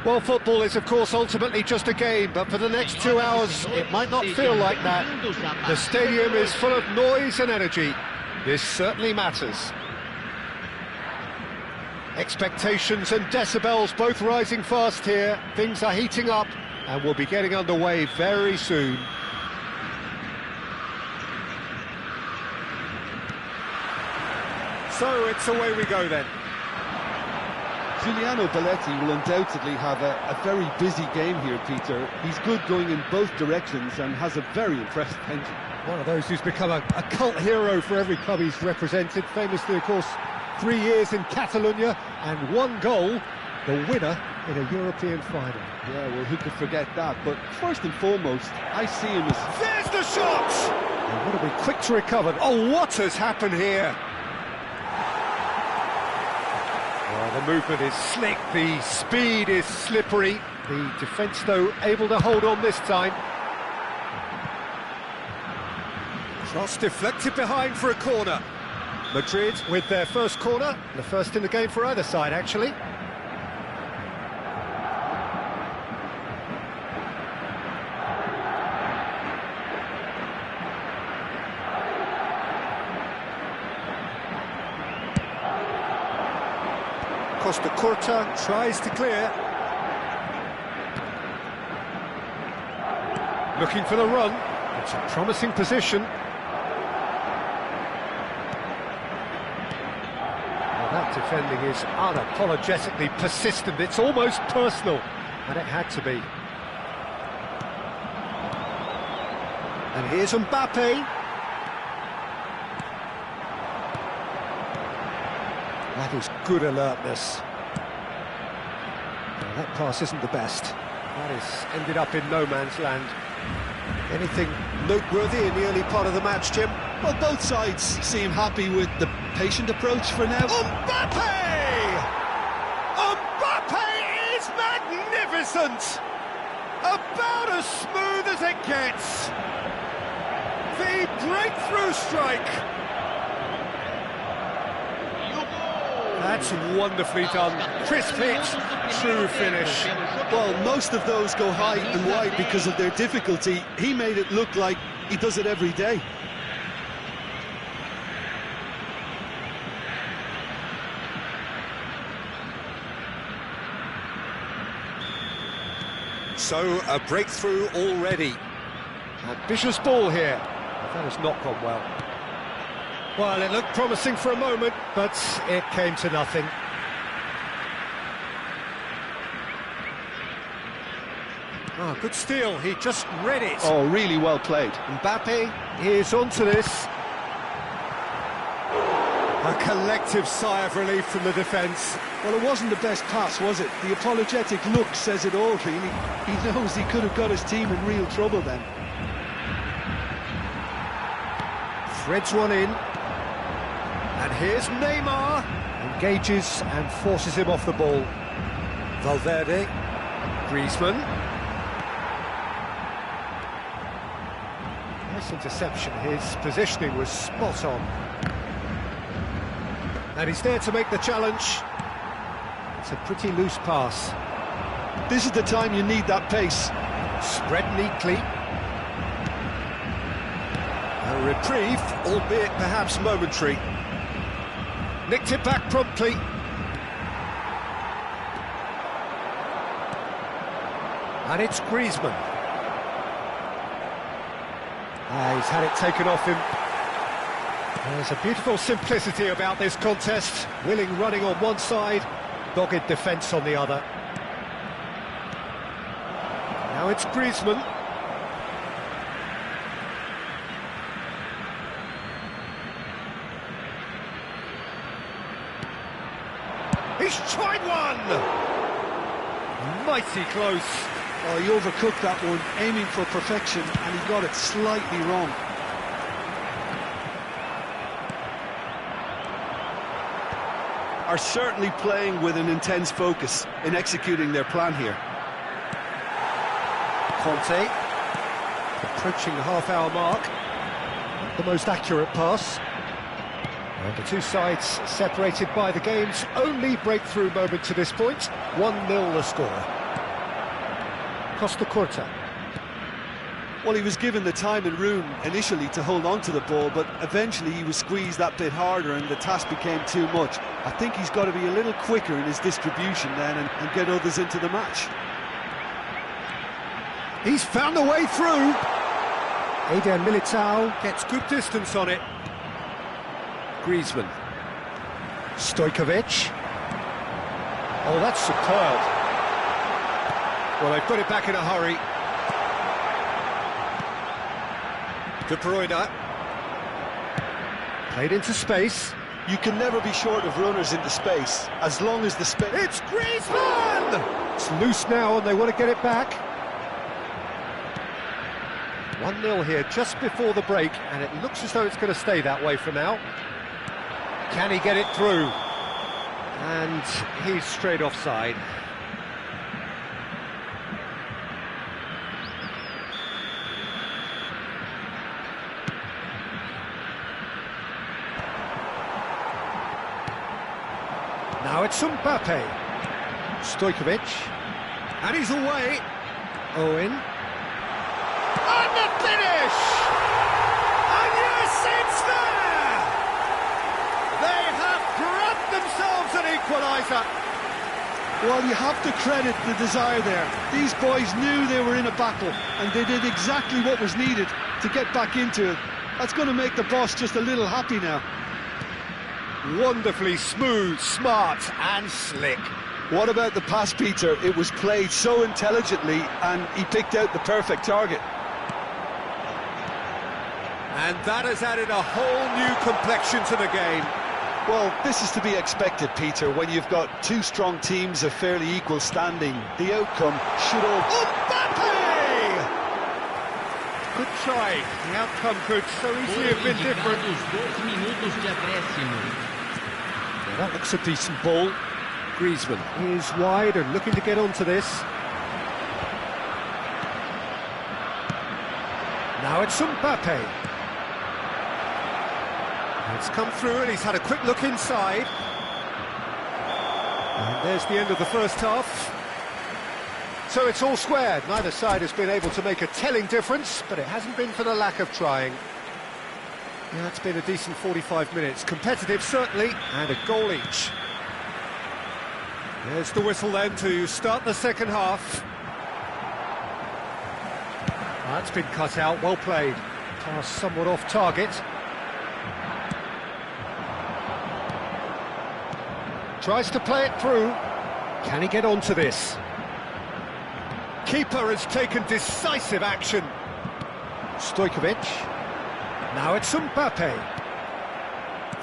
Well, football is, of course, ultimately just a game, but for the next 2 hours, it might not feel like that. The stadium is full of noise and energy. This certainly matters. Expectations and decibels both rising fast here. Things are heating up, and we'll be getting underway very soon. So it's away we go then. Giuliano Belletti will undoubtedly have a very busy game here, Peter. He's good going in both directions and has a very impressive engine. One of those who's become a cult hero for every club he's represented. Famously, of course, 3 years in Catalonia and 1 goal, the winner in a European final. Yeah, well, who could forget that? But first and foremost, I see him as... There's the shot! And what a be quick to recover. Oh, what has happened here? Well, the movement is slick, the speed is slippery. The defence, though, able to hold on this time. Cross deflected behind for a corner. Madrid with their first corner, the first in the game for either side, actually. Costa Curta tries to clear. Looking for the run. It's a promising position. Well, that defending is unapologetically persistent. It's almost personal, and it had to be. And here's Mbappe. That is good alertness. Well, that pass isn't the best. That has ended up in no man's land. Anything noteworthy in the early part of the match, Jim? Well, both sides seem happy with the patient approach for now. Mbappe! Mbappe is magnificent! About as smooth as it gets. The breakthrough strike. That's wonderfully done. Crisp hit, true finish. Well, most of those go high and wide because of their difficulty. He made it look like he does it every day. So, a breakthrough already. Ambitious ball here. That has not gone well. Well, it looked promising for a moment, but it came to nothing. Oh, good steal, he just read it. Oh, really well played. Mbappe is onto this. A collective sigh of relief from the defence. Well, it wasn't the best pass, was it? The apologetic look says it all, really. He knows he could have got his team in real trouble then. Threads one in. And here's Neymar. Engages and forces him off the ball. Valverde. Griezmann. Nice interception. His positioning was spot on. And he's there to make the challenge. It's a pretty loose pass. This is the time you need that pace. Spread neatly. A reprieve, albeit perhaps momentary. Nicked it back promptly. And it's Griezmann. He's had it taken off him. There's a beautiful simplicity about this contest. Willing running on one side, dogged defence on the other. Now it's Griezmann. He's tried one! Mighty close. Oh, he overcooked that one, aiming for perfection, and he got it slightly wrong. Are certainly playing with an intense focus in executing their plan here. Conte, approaching the half-hour mark. Not the most accurate pass. And the two sides separated by the game's only breakthrough moment to this point. 1-0 the score. Costa Curta. Well, he was given the time and room initially to hold on to the ball, but eventually he was squeezed that bit harder and the task became too much. I think he's got to be a little quicker in his distribution then and get others into the match. He's found a way through. Eder Militao gets good distance on it. Griezmann. Stojkovic. Oh, that's superb. Well, they've got it back in a hurry. De Bruyne. Played into space. You can never be short of runners into space, as long as the space... It's Griezmann! It's loose now and they want to get it back. 1-0 here just before the break, and it looks as though it's going to stay that way for now. Can he get it through? And he's straight offside. Now it's Mbappe. Stojkovic. And he's away. Owen. And the finish! And yes, it's there! They have grabbed themselves an equaliser. Well, you have to credit the desire there. These boys knew they were in a battle, and they did exactly what was needed to get back into it. That's going to make the boss just a little happy now. Wonderfully smooth, smart and slick. What about the pass, Peter? It was played so intelligently and he picked out the perfect target. And that has added a whole new complexion to the game. Well, this is to be expected, Peter, when you've got two strong teams of fairly equal standing. The outcome should all... Mbappe! Good try. The outcome could so easily have been different. That looks a decent ball. Griezmann is wide and looking to get onto this. Now it's Mbappe. It's come through and he's had a quick look inside. And there's the end of the first half. So it's all squared. Neither side has been able to make a telling difference, but it hasn't been for the lack of trying. Yeah, it's been a decent 45 minutes. Competitive, certainly, and a goal each. There's the whistle then to start the second half. That's been cut out, well played. Pass somewhat off target. Tries to play it through. Can he get onto this? Keeper has taken decisive action. Stojkovic. Now it's Mbappe.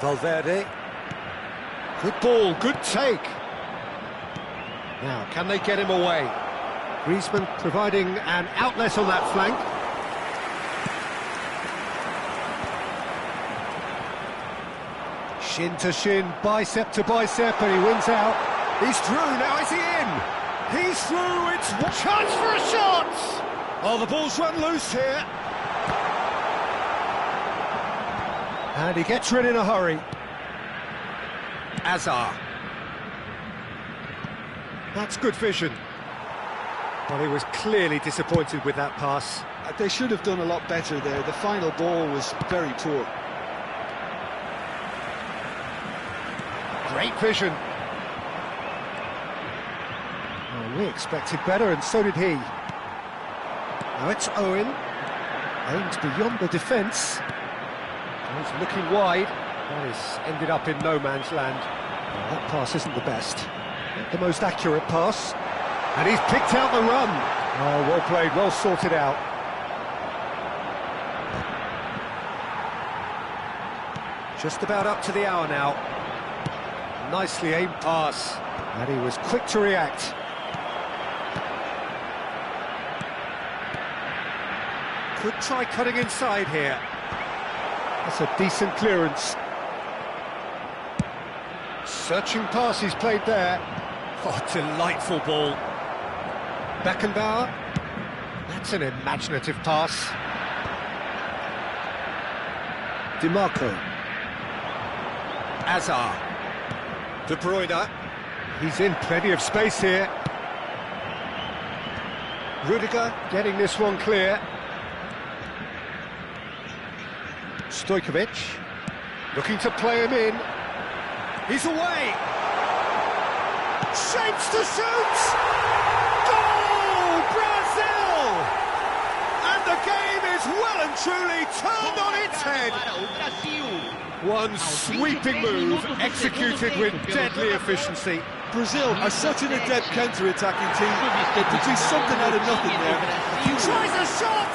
Valverde. Good ball, good take. Now, can they get him away? Griezmann providing an outlet on that flank. Shin to shin, bicep to bicep, and he wins out. He's through, now is he in? He's through, it's one chance for a shot! Oh, the ball's run loose here. And he gets rid in a hurry. Azar. That's good vision. Well, he was clearly disappointed with that pass. They should have done a lot better there. The final ball was very poor. Great vision. Well, we expected better, and so did he. Now it's Owen. Aimed beyond the defence. He's looking wide. That has ended up in no man's land. Well, that pass isn't the best. Not the most accurate pass. And he's picked out the run. Oh, well played, well sorted out. Just about up to the hour now. Nicely aimed pass. And he was quick to react. Could try cutting inside here. That's a decent clearance. Searching pass he's played there. Oh, delightful ball. Beckenbauer. That's an imaginative pass. DiMarco. Azar. De Bruyne. He's in plenty of space here. Rudiger getting this one clear. Stojkovic looking to play him in. He's away. Shapes to shoot! Goal! Brazil! And the game is well and truly turned on its head. One sweeping move executed with deadly efficiency. Brazil are such an adept counter-attacking team. They produce something out of nothing there. He tries a shot!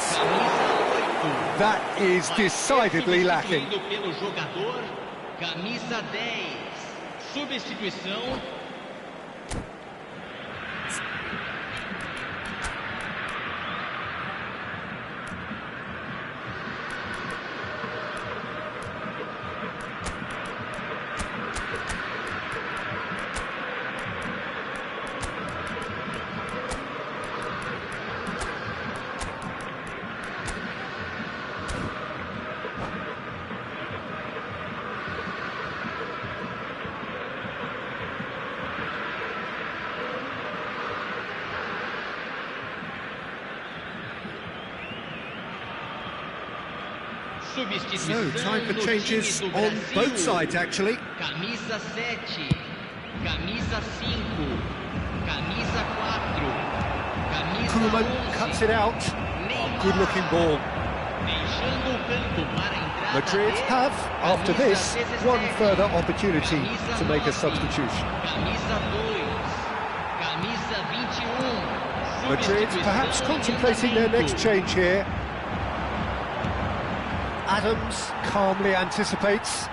That is decidedly lacking. Camisa 10. Substituição. So, time for changes on both sides, actually. Camisa 7, camisa 5, camisa 4, camisa Koeman cuts it out. Good-looking ball. Madrid have, after this, one further opportunity to make a substitution. Madrid perhaps contemplating their next change here. Adams calmly anticipates.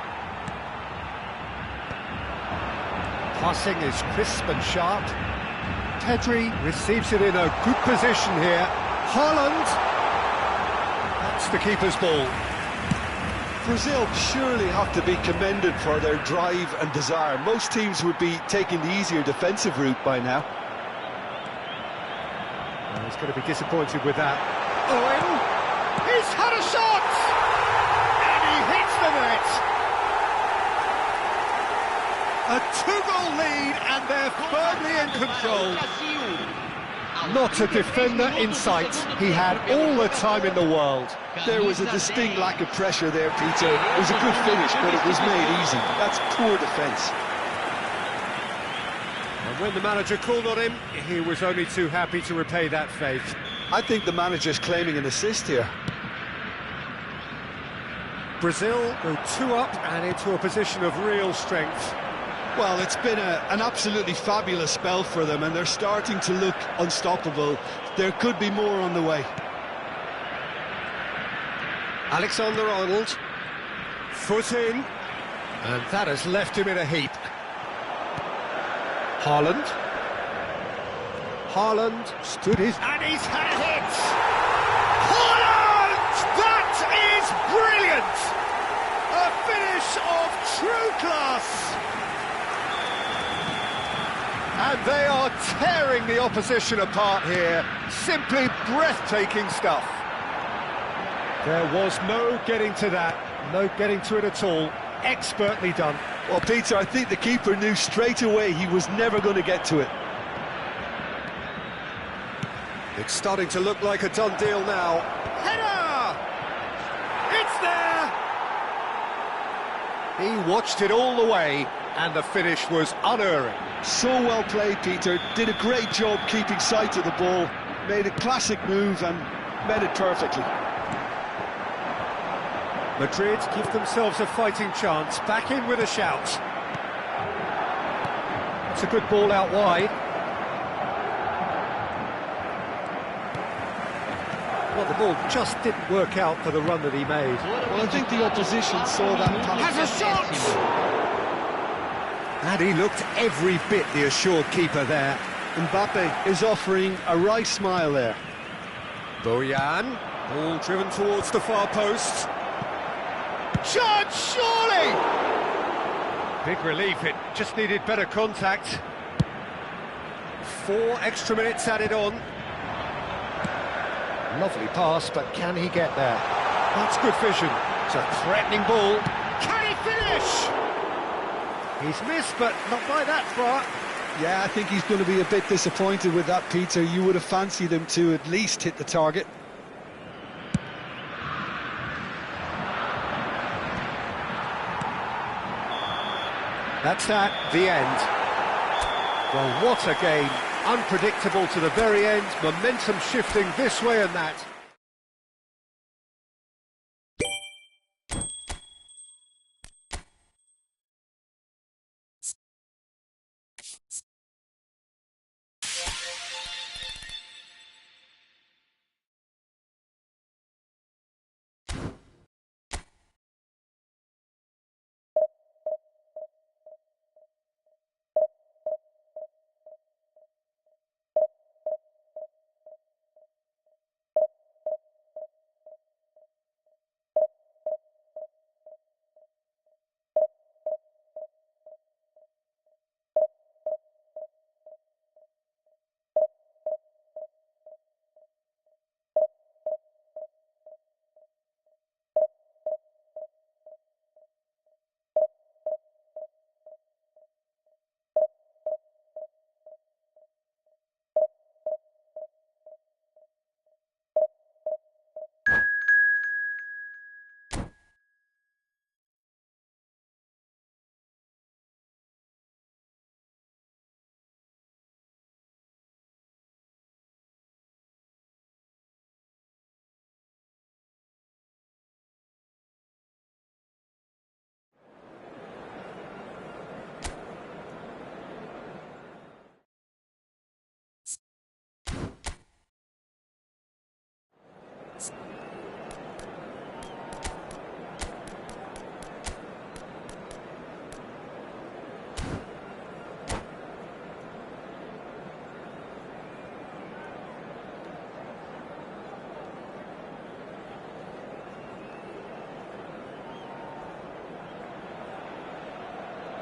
Passing is crisp and sharp. Pedri receives it in a good position here. Haaland. That's the keeper's ball. Brazil surely have to be commended for their drive and desire. Most teams would be taking the easier defensive route by now. Well, he's going to be disappointed with that. Owen! He's had a shot! Hits the net. A two-goal lead and they're firmly in control. Not a defender in sight. He had all the time in the world. There was a distinct lack of pressure there, Peter. It was a good finish, but it was made easy. That's poor defence. And when the manager called on him, he was only too happy to repay that faith. I think the manager's claiming an assist here. Brazil go 2 up and into a position of real strength. Well, it's been an absolutely fabulous spell for them, and they're starting to look unstoppable. There could be more on the way. Alexander-Arnold, foot in, and that has left him in a heap. Haaland. Haaland stood his... And he's had a hit! Haaland! That is brilliant! A finish of true class! And they are tearing the opposition apart here. Simply breathtaking stuff. There was no getting to that, no getting to it at all. Expertly done. Well, Peter, I think the keeper knew straight away he was never going to get to it. It's starting to look like a done deal now. Header! It's there! He watched it all the way, and the finish was unerring. So well played, Peter. Did a great job keeping sight of the ball. Made a classic move and met it perfectly. Madrid give themselves a fighting chance. Back in with a shout. It's a good ball out wide. Well, the ball just didn't work out for the run that he made. Well, I think the opposition saw that pass. Has a shot! And he looked every bit the assured keeper there. Mbappe is offering a wry smile there. Bojan, ball driven towards the far post. Shot, surely! Big relief, it just needed better contact. 4 extra minutes added on. Lovely pass, but can he get there? That's good vision. It's a threatening ball. Can he finish? He's missed, but not by that far. Yeah, I think he's going to be a bit disappointed with that, Peter. You would have fancied him to at least hit the target. That's that, the end. Well, what a game. Unpredictable to the very end, momentum shifting this way and that.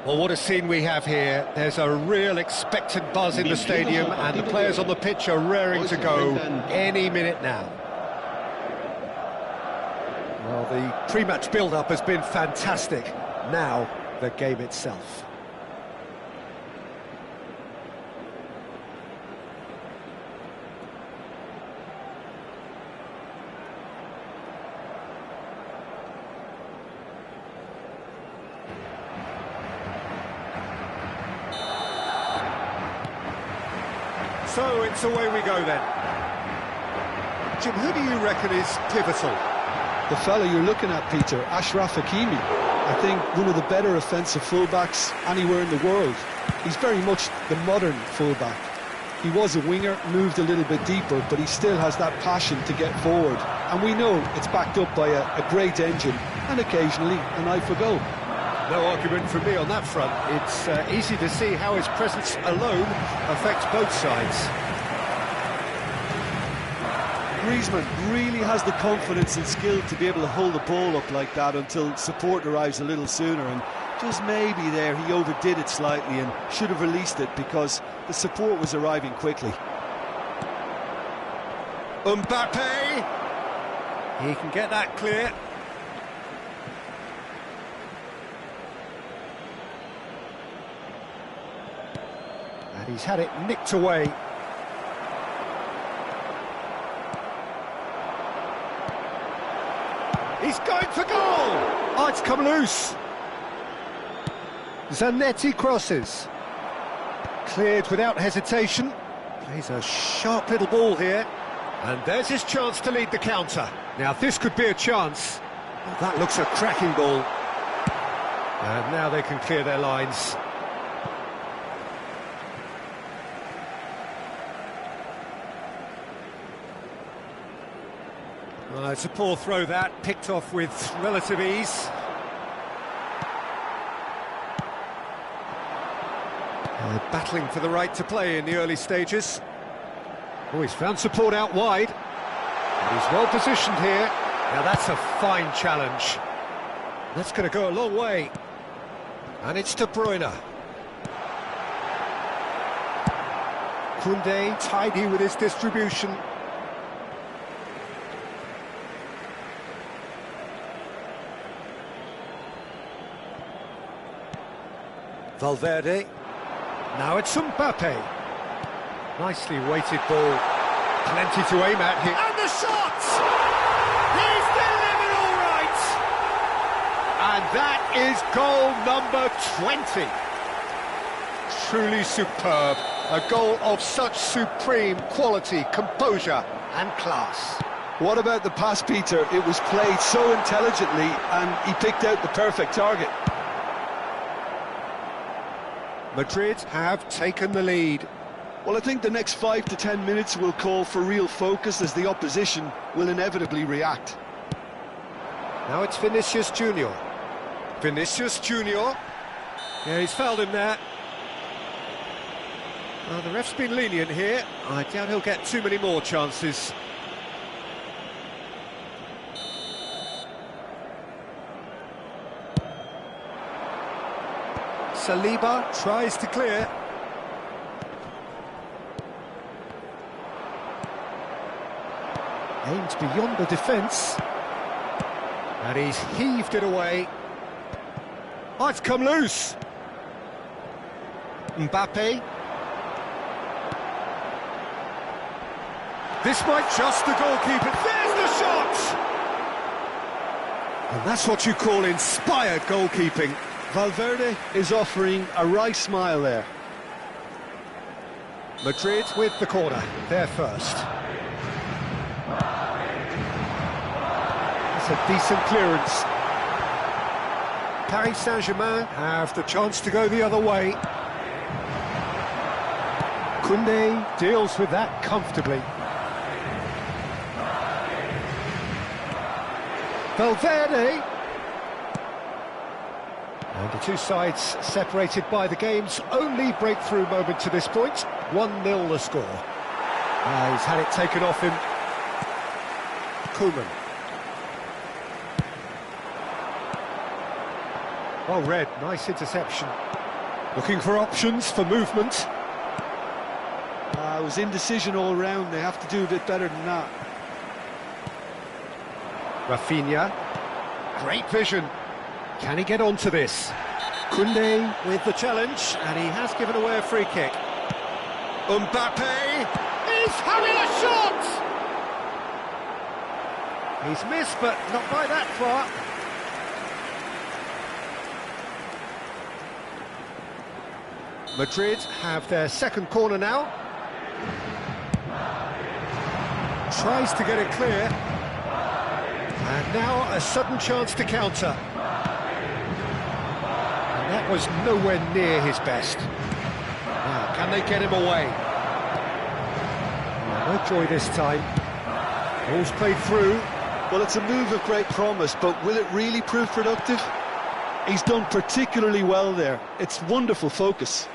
Well, what a scene we have here. There's a real expectant buzz in the stadium, and the players on the pitch are raring to go any minute now. Well, the pre-match build-up has been fantastic. Now, the game itself. So it's away we go then. Jim, who do you reckon is pivotal? The fella you're looking at, Peter, Ashraf Hakimi. I think one of the better offensive fullbacks anywhere in the world. He's very much the modern fullback. He was a winger, moved a little bit deeper, but he still has that passion to get forward. And we know it's backed up by a great engine and occasionally an eye for goal. No argument from me on that front. It's easy to see how his presence alone affects both sides. Griezmann really has the confidence and skill to be able to hold the ball up like that until support arrives a little sooner, and just maybe there he overdid it slightly and should have released it because the support was arriving quickly. Mbappe! He can get that clear. And he's had it nicked away. He's going for goal! Oh, it's come loose. Zanetti crosses. Cleared without hesitation. Plays a sharp little ball here. And there's his chance to lead the counter. Now, this could be a chance. Oh, that looks a cracking ball. And now they can clear their lines. It's a poor throw that, picked off with relative ease. Battling for the right to play in the early stages. Oh, he's found support out wide. And he's well positioned here. Now that's a fine challenge. That's going to go a long way. And it's De Bruyne. Koundé tidy with his distribution. Valverde. Now it's Mbappe. Nicely weighted ball. Plenty to aim at here. And the shot! He's delivered all right! And that is goal number 20. Truly superb. A goal of such supreme quality, composure and class. What about the pass, Peter? It was played so intelligently and he picked out the perfect target. Madrid have taken the lead. Well, I think the next 5 to 10 minutes will call for real focus as the opposition will inevitably react. Now it's Vinicius Junior. Vinicius Junior. Yeah, he's fouled him there. Well, the ref's been lenient here. I doubt he'll get too many more chances. Saliba tries to clear. Aimed beyond the defence. And he's heaved it away. Oh, it's come loose. Mbappe. This might just the goalkeeper. There's the shot! And that's what you call inspired goalkeeping. Valverde is offering a wry smile there. Madrid with the corner, they're first. That's a decent clearance. Paris Saint-Germain have the chance to go the other way. Koundé deals with that comfortably. Valverde. And the two sides separated by the game's only breakthrough moment to this point. 1-0 the score. He's had it taken off him. Koeman. Well read, nice interception. Looking for options for movement. It was indecision all round. They have to do a bit better than that. Rafinha. Great vision. Can he get onto this? Koundé with the challenge, and he has given away a free kick. Mbappe is having a shot! He's missed, but not by that far. Madrid have their second corner now. Tries to get it clear. And now a sudden chance to counter. That was nowhere near his best. Now, can they get him away? No joy this time. Ball's played through. Well, it's a move of great promise, but will it really prove productive? He's done particularly well there. It's wonderful focus.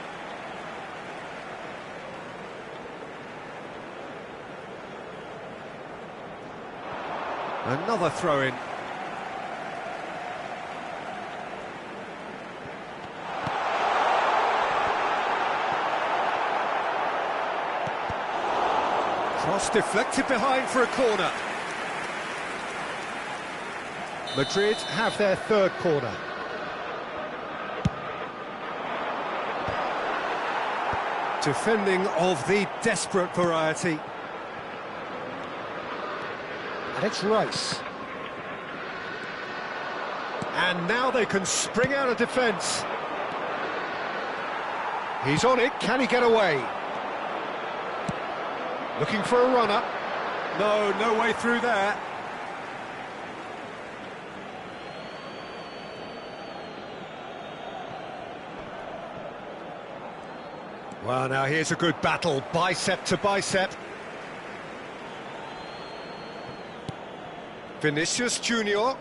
Another throw-in. Cross deflected behind for a corner. Madrid have their third corner. Defending of the desperate variety. And it's Rice. And now they can spring out of defence. He's on it, can he get away? Looking for a runner. No way through there. Well, now here's a good battle, bicep to bicep. Vinicius Junior.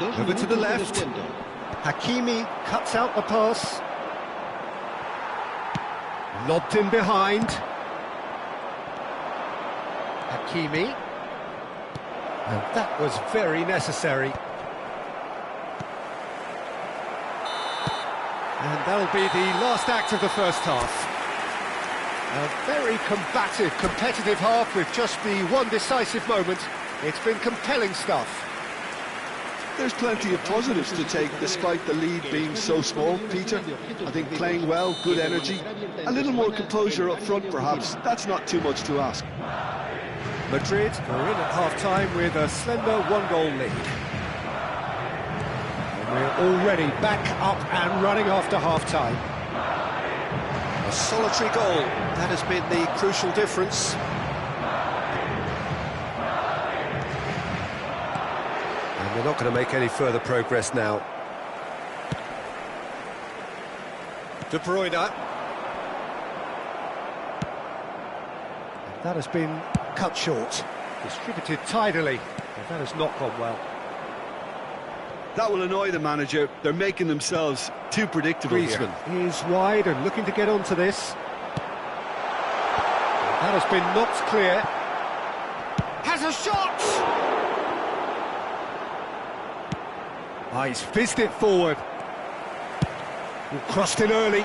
Over to the left. Hakimi cuts out the pass. Lobbed in behind. Hakimi. And that was very necessary. And that'll be the last act of the first half. A very combative, competitive half with just the one decisive moment. It's been compelling stuff. There's plenty of positives to take despite the lead being so small, Peter. I think playing well, good energy, a little more composure up front perhaps. That's not too much to ask. Madrid are in at half-time with a slender one-goal lead. And we're already back up and running after half-time. A solitary goal, that has been the crucial difference. And they're not going to make any further progress now. De Bruyne. That has been cut short, distributed tidily, but that has not gone well. That will annoy the manager. They're making themselves too predictable Griezmann here. is wide and looking to get onto this. That has been knocked clear. Has a shot! Ah, he's fizzed it forward. Crossed in early.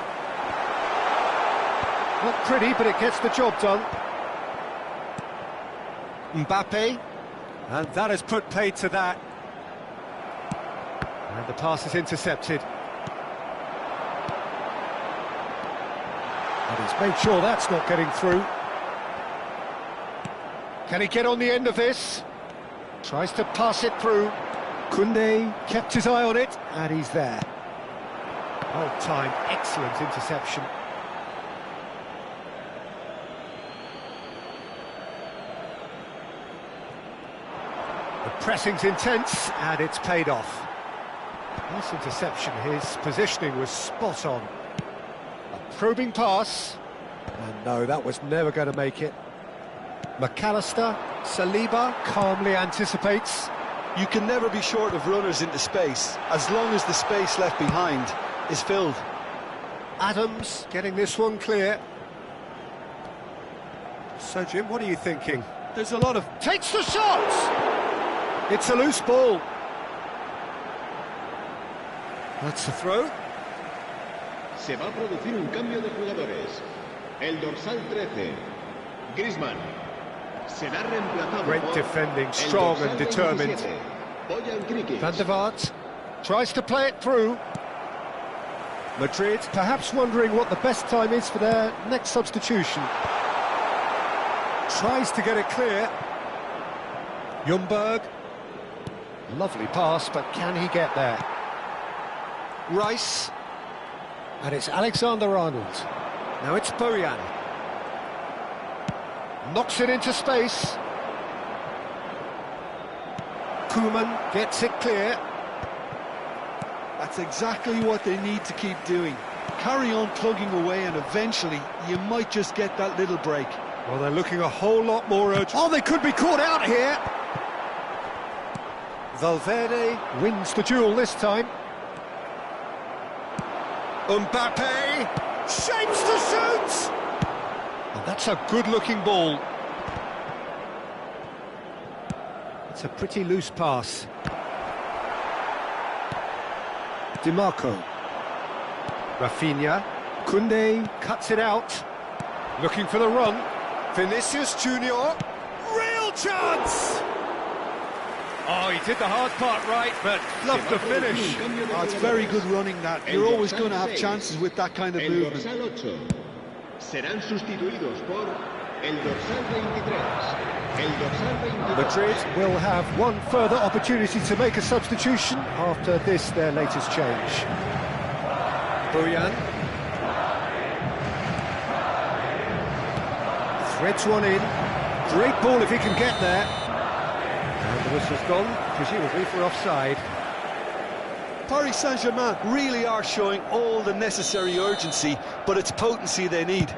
Not pretty, but it gets the job done. Mbappe, and that has put paid to that. And the pass is intercepted. And he's made sure that's not getting through. Can he get on the end of this? Tries to pass it through. Koundé kept his eye on it, and he's there. Well-timed, excellent interception. The pressing's intense, and it's paid off. Nice interception, his positioning was spot on. A probing pass, and no, that was never going to make it. McAllister, Saliba calmly anticipates. You can never be short of runners into space, as long as the space left behind is filled. Adams getting this one clear. So, Jim, what are you thinking? There's a lot of... Takes the shot! It's a loose ball. That's a throw. Se va a producir un cambio de jugadores. El dorsal 13, Griezmann, será reemplazado Great por defending, el strong dorsal and determined. 27, Bojan Krikic. Van der Vaart tries to play it through. Madrid perhaps wondering what the best time is for their next substitution. Tries to get it clear. Ljungberg. Lovely pass, but can he get there? Rice. And it's Alexander-Arnold. Now it's Bojan. Knocks it into space. Koeman gets it clear. That's exactly what they need to keep doing. Carry on plugging away and eventually you might just get that little break. Well, they're looking a whole lot more urgent. Oh, they could be caught out here. Valverde wins the duel this time. Mbappe shapes to shoot! And that's a good-looking ball. It's a pretty loose pass. Di Marco. Rafinha. Koundé cuts it out. Looking for the run. Vinicius Junior. Real chance! Oh, he did the hard part right, but loved the finish. Oh, it's very good running that. You're always going to have chances with that kind of El movement. dorsal 8 serán sustituidos por el dorsal 23. El dorsal 22. Madrid will have one further opportunity to make a substitution after this, their latest change. Bojan. Threads one in. Great ball if he can get there. And the whistle's gone, presumably for offside. Paris Saint-Germain really are showing all the necessary urgency, but it's potency they need.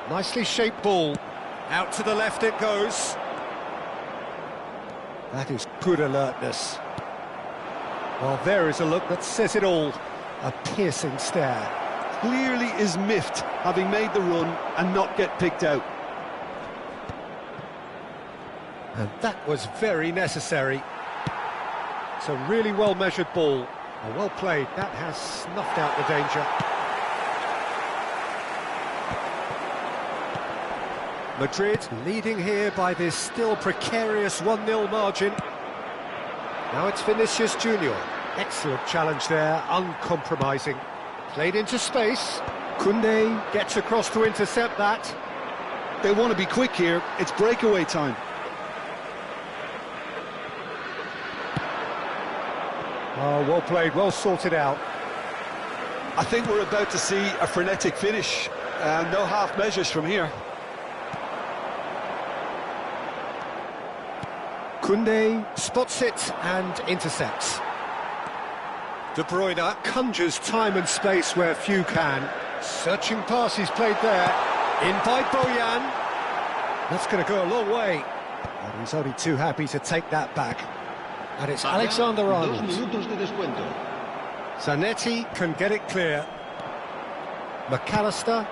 Nicely shaped ball. Out to the left it goes. That is good alertness. Well, there is a look that says it all. A piercing stare. Clearly is miffed, having made the run and not get picked out. And that was very necessary. It's a really well-measured ball. Well played. That has snuffed out the danger. Madrid leading here by this still precarious 1-0 margin. Now it's Vinicius Junior. Excellent challenge there, uncompromising. Played into space. Koundé gets across to intercept that. They want to be quick here. It's breakaway time. Oh, well played, well sorted out. I think we're about to see a frenetic finish. No half measures from here. Koundé spots it and intercepts. De Bruyne conjures time and space where few can. Searching pass is played there. In by Boyan. That's going to go a long way. And he's only too happy to take that back. And it's Alexander-Arnold. Zanetti can get it clear. McAllister.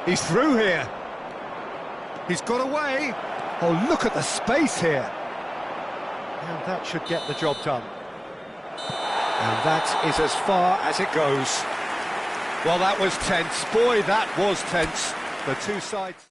He's through here. He's got away. Oh, look at the space here. And that should get the job done. And that is as far as it goes. Well, that was tense. Boy, that was tense. The two sides...